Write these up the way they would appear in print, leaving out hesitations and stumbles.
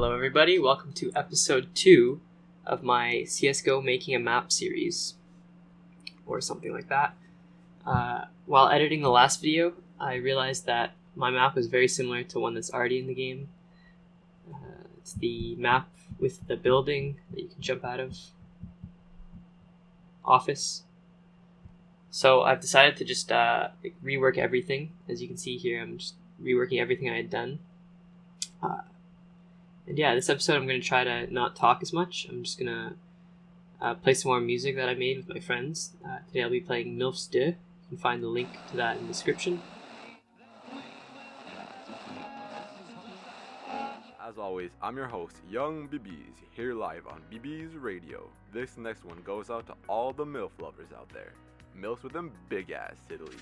Hello everybody, welcome to episode 2 of my CSGO Making a Map series, or something like that. While editing the last video, I realized that my map was very similar to one that's already in the game. It's the map with the building that you can jump out of. Office. So I've decided to just rework everything. As you can see here, I'm just reworking everything I had done. And yeah, this episode I'm going to try to not talk as much. I'm just going to play some more music that I made with my friends. Today I'll be playing MILFs 2. You can find the link to that in the description. As always, I'm your host, Young BBs, here live on BB's Radio. This next one goes out to all the MILF lovers out there. MILFs with them big ass titties.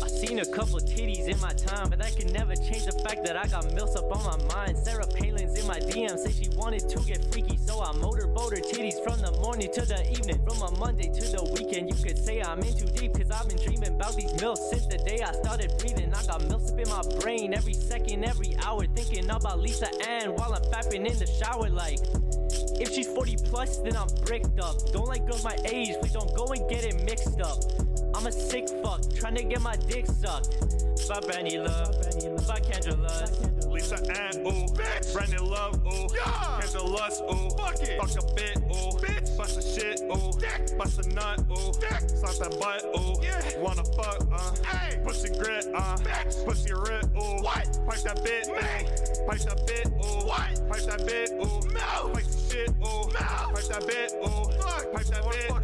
I seen a couple titties in my time, but that can never change the fact that I got MILFs up on my mind. Sarah Palin's in my DM, say she wanted to get freaky, so I motorboat her titties from the morning to the evening. From a Monday to the weekend, you could say I'm in too deep, cause I've been dreaming about these MILFs since the day I started breathing. I got MILFs up in my brain every second, every hour, thinking about Lisa Ann while I'm fapping in the shower like... If she's 40 plus, then I'm bricked up. Don't like girls my age, please don't go and get it mixed up. I'm a sick fuck, trying to get my dick sucked. By Brandy Love, by Kendra Lust, Lisa Ann, ooh, bitch. Brandon Love, ooh, yeah. Kendra Lust, ooh, fuck it. Fuck a bit, ooh, bitch. Bust a shit, ooh, dick. Bust a nut, ooh, dick. Slap that butt, ooh, yeah. Wanna fuck, hey. Pussy grit, bitch. Pussy rip, ooh, what? Pipe that bit, me. Pipe that bit, ooh, what? Pipe that bit, ooh, no. Pipe the shit, ooh, no. Pipe that bit, ooh, fuck. Pipe that bit, ooh.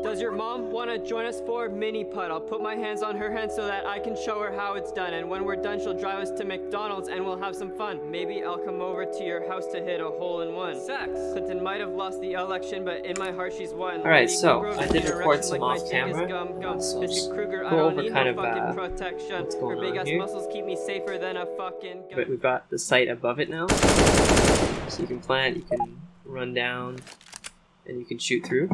Does your mom want to join us for mini putt? I'll put my hands on her hand so that I can show her how it's done. And when we're done, she'll drive us to McDonald's and we'll have some fun. Maybe I'll come over to your house to hit a hole in one. Sex. Clinton might have lost the election, but in my heart she's won. Alright, so I did record some off camera. So just Kruger, go I don't over need kind no of fucking protection. what's Her going big on ass here. muscles keep me safer than a fucking gun. But we've got the site above it now. So you can plant, you can run down, and you can shoot through.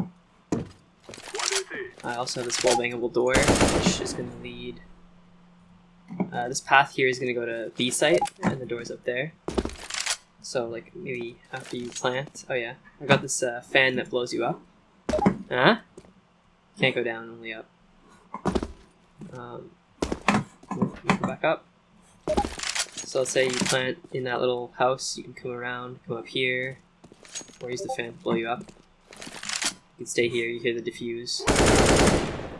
I also have this wall bangable door, which is going to lead... this path here is going to go to B site, and the door's up there. So, like, maybe after you plant... Oh yeah, I got this fan that blows you up. Can't go down, only up. We'll go back up. So let's say you plant in that little house, you can come around, come up here, or use the fan to blow you up. You can stay here, you hear the diffuse.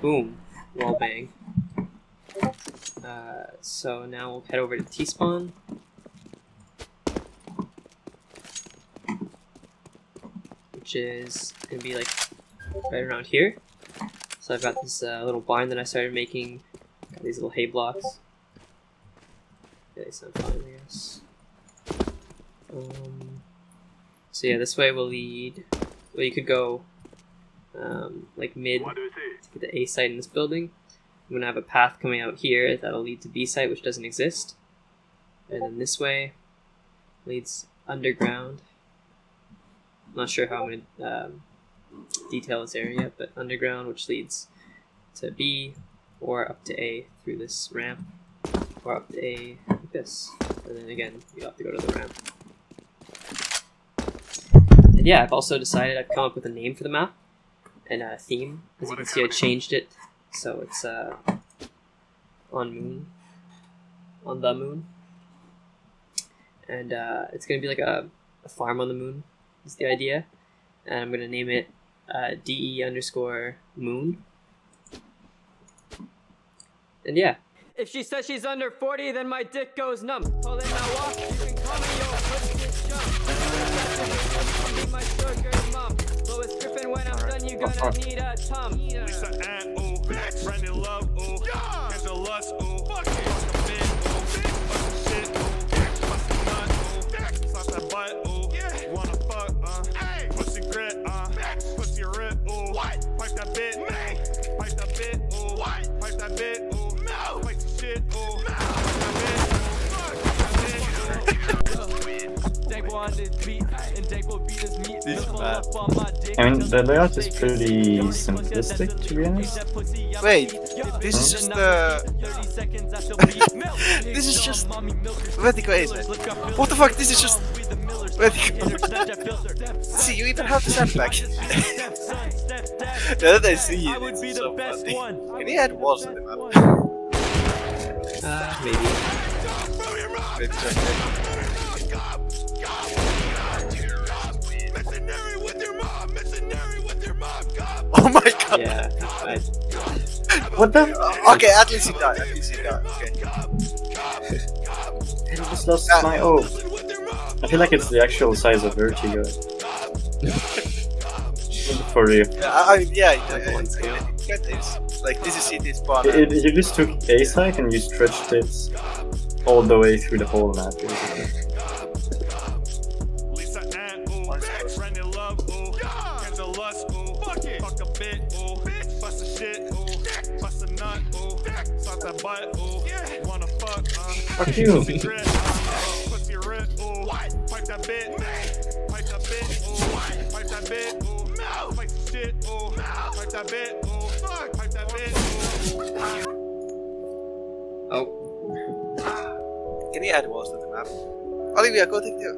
Boom. Wall bang. So now we'll head over to T-spawn. Which is going to be like right around here. So I've got this little barn that I started making. Got these little hay blocks. Yeah, they sound fine, I guess. So yeah, this way will lead... Well, you could go like mid to the A site in this building. I'm gonna have a path coming out here that'll lead to B site, which doesn't exist. And then this way leads underground. I'm not sure how I'm gonna detail this area yet, but underground, which leads to B or up to A through this ramp, or up to A like this. And then again, you have to go to the ramp. And yeah, I've also decided I've come up with a name for the map and a theme. As you can see, I changed it so it's on the moon, and it's gonna be like a farm on the moon is the idea, and I'm gonna name it DE_moon. And yeah. If she says she's under 40, then my dick goes numb. Pulling my walk, you can call me your pussy chum. Be my sugar mom. Lowest dripping when I'm done, you gonna need a tum. Lisa Ann, ooh, bitch. Brandon Love, ooh, yeah. Kendra Lust, ooh, fuck it. Fuck a bit, ooh, bitch. Bust a shit, ooh, dick. Bust a nut, ooh, dick. Slap that butt, ooh, yeah. Wanna fuck, hey. Pussy grit, bitch. Pussy rip, ooh, what? Pipe that bit, me. Pipe that bit, ooh, what? Pipe that bit, ooh, no. Pipe the shit, ooh, no. Pipe that bit, ooh, fuck. Pipe that bit, ooh. Dank boy, This map. I mean, the layout is pretty simplistic, to be honest. Wait, this is just the. This is just vertical ace. What the fuck? This is just vertical. See, you even have the setback. Now that I see it, it's so funny. Can you add walls on the map? Maybe. Maybe just oh my god! Yeah. What the? Okay, at least you died. At least you died. Okay. I just lost my O. I feel like it's the actual size of Vertigo. For real. One scale. Get this. Like, this is CT spawn. You just took A site and you stretched it all the way through the whole map, basically. Fuck you! Oh. Can you add walls to the map? Olivia, go take the.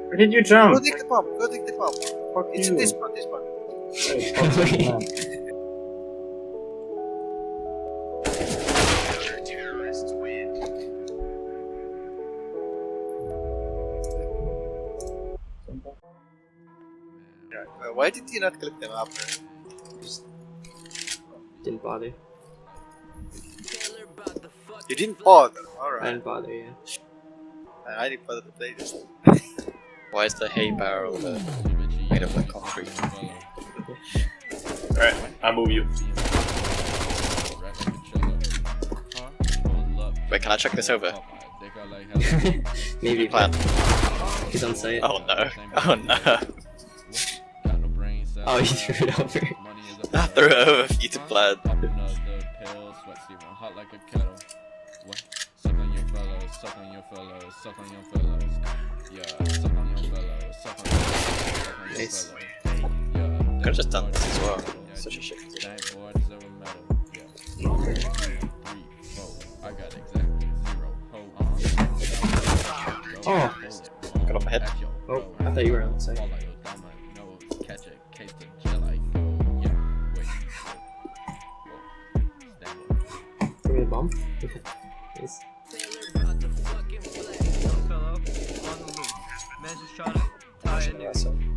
Where did you jump? Go take the bomb. Go take the bomb. Fuck It's you. this one. This one. It's not the map. Why did you not click them up? Didn't bother. You didn't bother. I Alright. didn't bother, yeah. I didn't bother to play this. Why is the hay barrel made of like concrete? Alright, I'll move you. Wait, can I check this over? Maybe. Plan. He's on site. Oh no. Oh no. Oh, he threw it over. I threw it over for you to plan. Nice. Could have just done this as well. Such a shit position. Oh! Got off my head. Oh, I thought you were on site. Give me a bomb. Nice.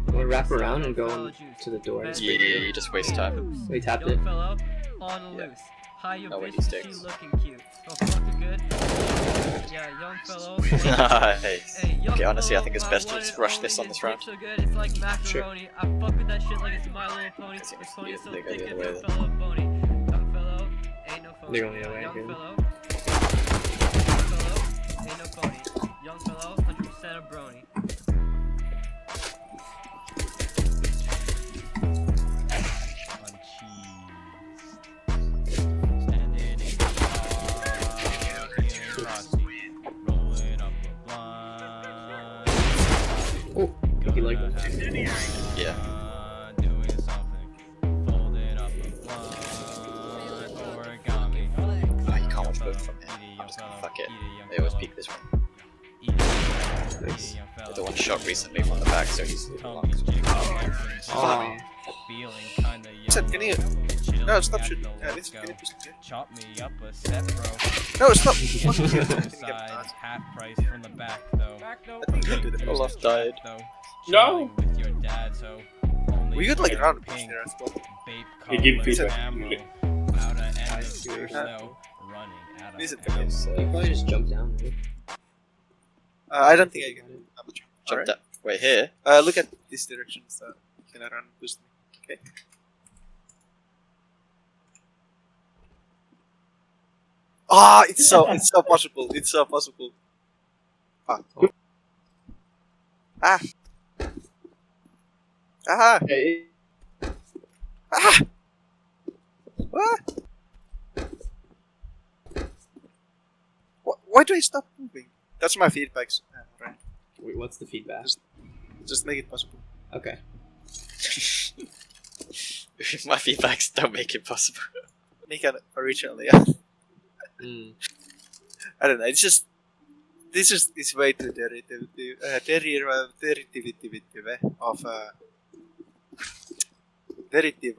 Wanna wrap around and go to the door? Yeah, you just waste time. We tapped it. Fellow, on the loose. Hi, you Oh, wait, bitch, he she sticks. looking cute. Oh, fucking good. Yeah, young fellow. Nice. Hey, young Okay, honestly, I fellow, think it's my best to one just and rush this only, on this his round. dick so good, it's like macaroni. I fuck with that shit like it's My Little Pony. Guess This it's pony's so they go thick the and other way young then. fellow bony. Young fellow, ain't no phony. They're going the other way, Young good. fellow, young fellow, ain't no phony. Young fellow, 100% a brony. Oh, he liked it. Yeah. Oh, you can't watch both from here. I'm just gonna fuck it. They always peek this one. Nice. The one shot recently from the back, so he's long. Oh, Listen, can you? No, stop shooting. Listen, can you please? Chop me up a set, bro. No, stop. Fuck you. Can you get Side, that? half price from the back, though. I think you can do that. Olaf died. No! With your dad, so We got like a round of push pink there as well. vape You give colours, feedback. ammo, about to end I the see what you're first, saying. though, running out of Listen, ammo. you probably just jump down. Right? I don't think I can. Jump down. Wait, here? Look at this direction, so you can run boost me. Okay. Ah, it's so possible. It's so possible. Ah. Ah. Ah. Hey. Ah. What? Why do I stop moving? That's my feedbacks. Right. Wait, what's the feedback? Just make it possible. Okay. My feedbacks don't make it possible. Make it originally, yeah. Mm. I don't know, it's just... This is way too derivative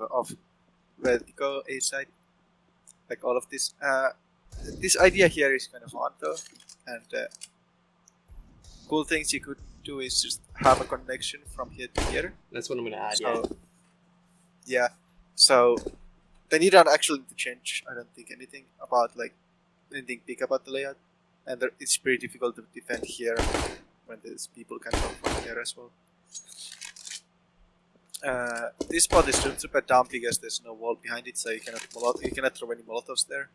of vertical A side. Like all of this. This idea here is kind of fun though. And cool things you could do is just have a connection from here to here. That's what I'm gonna add. So, yeah. So then you don't actually need to change, I don't think, anything about like anything big about the layout. And it's pretty difficult to defend here when there's people can come from here as well. This spot is super dumb because there's no wall behind it, so you cannot throw any molotovs there.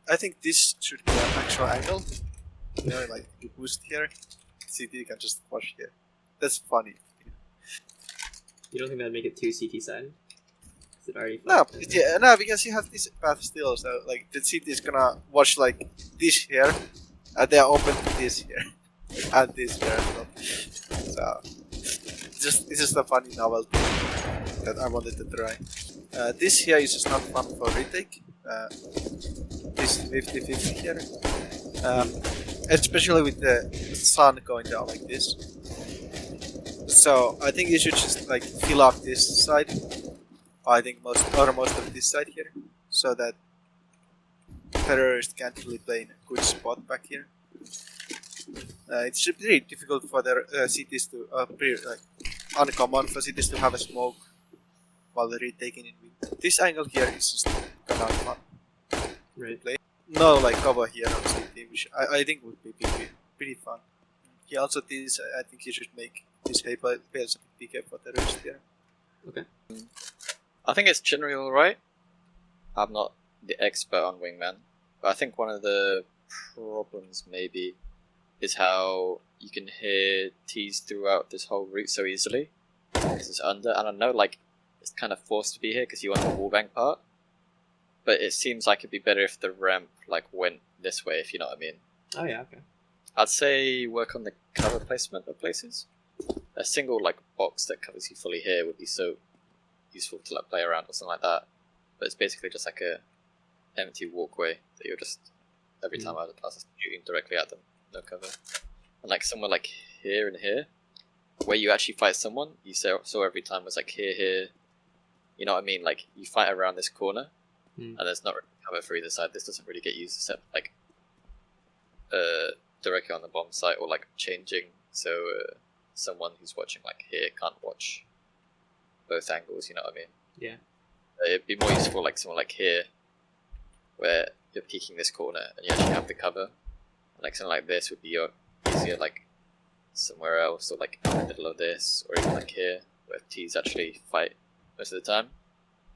I think this should be an actual angle. You know, like you boost here. CT you can just watch here. That's funny. You don't think that'd make it too CT sided? Is it already? No, because you have this path still. So like the CT is gonna watch like this here, and they are open to this here, and this here as well. So it's just a funny novelty that I wanted to try. This here is just not fun for retake. This 50-50 here. Especially with the sun going down like this. So I think you should just like fill up this side. I think most of this side here, so that terrorists can't really play in a good spot back here. It's pretty difficult for the cities to pretty like uncommon for cities to have a smoke while they're retaking in wing. This angle here is just kind of fun. Right. Play. No, like cover here on city, which I think would be pretty fun. He also thinks I think he should make this hay bales a bit bigger for terrorists here. Okay. I think it's generally alright. I'm not the expert on Wingman, but I think one of the problems maybe is how you can hear T's throughout this whole route so easily. Because it's under, and I know like it's kind of forced to be here because you want the wallbang part. But it seems like it'd be better if the ramp like went this way, if you know what I mean. Oh yeah, okay. I'd say work on the cover placement of places. A single like box that covers you fully here would be so useful to like play around or something like that. But it's basically just like a empty walkway that you're just every time I was shooting directly at them, no cover. And like somewhere like here and here, where you actually fight someone, you saw every time was like here. You know what I mean? Like you fight around this corner, and there's not really cover for either side. This doesn't really get used except like directly on the bomb site or like changing so someone who's watching like here can't watch both angles, you know what I mean? Yeah. It'd be more useful like someone like here where you're peeking this corner and you actually have the cover. And like something like this would be easier like somewhere else or like in the middle of this or even like here where T's actually fight most of the time.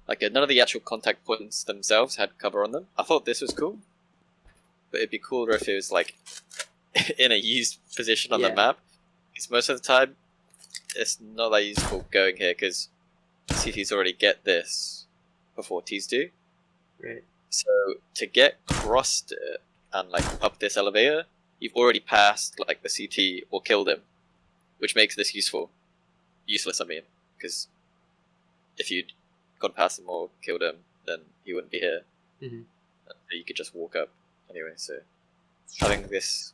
Like none of the actual contact points themselves had cover on them. I thought this was cool. But it'd be cooler if it was like in a used position on the map. Because most of the time it's not that useful going here because CTs already get this before T's do. Right. So to get crossed it and like up this elevator, you've already passed like the CT or killed him, which makes this useless. I mean, because if you'd gone past him or killed him, then he wouldn't be here. You could just walk up anyway. So having this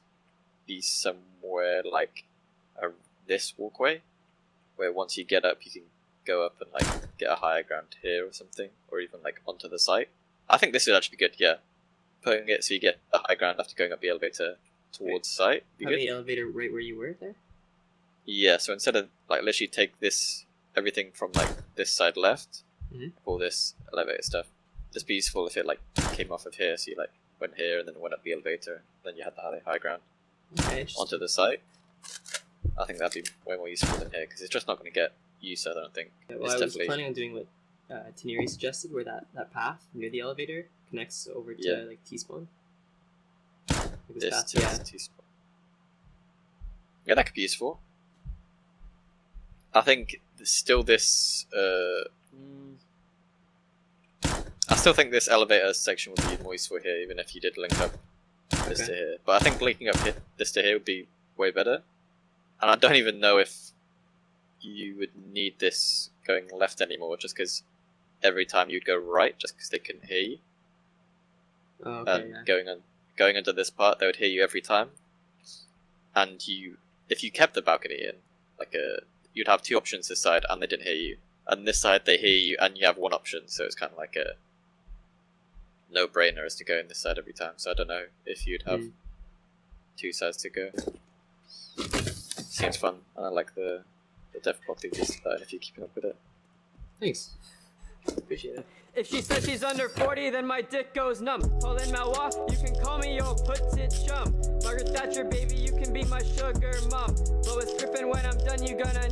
be somewhere like this walkway, where once you get up, you can go up and like get a higher ground here or something, or even like onto the site. I think this would actually be good. Yeah, putting it so you get a high ground after going up the elevator towards the site. Have the elevator right where you were there? Yeah. So instead of like literally take everything from like this side left for this elevator stuff, just be useful if it like came off of here, so you like went here and then went up the elevator, then you had the high ground onto the site. I think that'd be way more useful than here because it's just not going to get used. I don't think. Yeah, well, I was planning on doing what Taneri suggested, where that path near the elevator connects over to like T-spawn. This path, T-spawn. Yeah, that could be useful. I think still this. I still think this elevator section would be more useful here, even if you did link up this to here. But I think linking up this to here would be way better. And I don't even know if you would need this going left anymore, just because every time you'd go right, just because they couldn't hear you. Oh, okay, And going under this part, they would hear you every time. And if you kept the balcony in, you'd have two options this side, and they didn't hear you. And this side, they hear you, and you have one option, so it's kind of like a no-brainer as to go in this side every time. So I don't know if you'd have two sides to go. Seems fun, and I like the difficulty of this button if you're keeping up with it. Thanks. Appreciate it. If she says she's under 40, then my dick goes numb. Pauline Malois, you can call me yo put-it chum. Margaret Thatcher, baby, you can be my sugar mom. Lois Griffin, when I'm done, you gonna